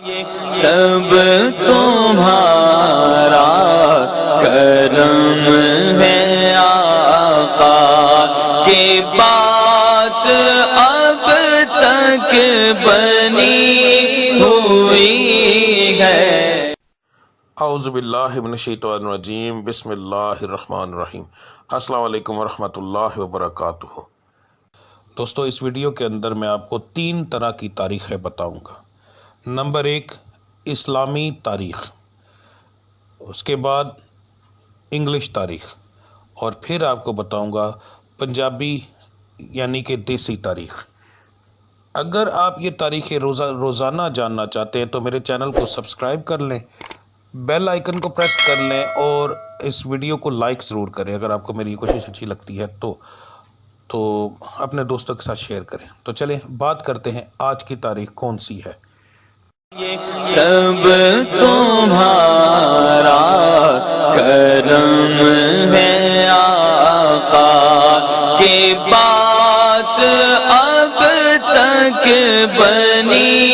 سب تمہارا کرم ہے آقا کی بات اب تک بنی ہوئی ہے۔ اعوذ باللہ من الشیطان الرجیم، بسم اللہ الرحمن الرحیم۔ السلام علیکم ورحمۃ اللہ وبرکاتہ۔ دوستو، اس ویڈیو کے اندر میں آپ کو 3 طرح کی تاریخیں بتاؤں گا۔ نمبر 1 اسلامی تاریخ، اس کے بعد انگلش تاریخ، اور پھر آپ کو بتاؤں گا پنجابی یعنی کہ دیسی تاریخ۔ اگر آپ یہ تاریخیں روزانہ جاننا چاہتے ہیں تو میرے چینل کو سبسکرائب کر لیں، بیل آئیکن کو پریس کر لیں اور اس ویڈیو کو لائک ضرور کریں۔ اگر آپ کو میری کوشش اچھی لگتی ہے تو اپنے دوستوں کے ساتھ شیئر کریں۔ تو چلیں بات کرتے ہیں آج کی تاریخ کون سی ہے۔ سب تمہارا کرم ہے آقا کی بات اب تک بنی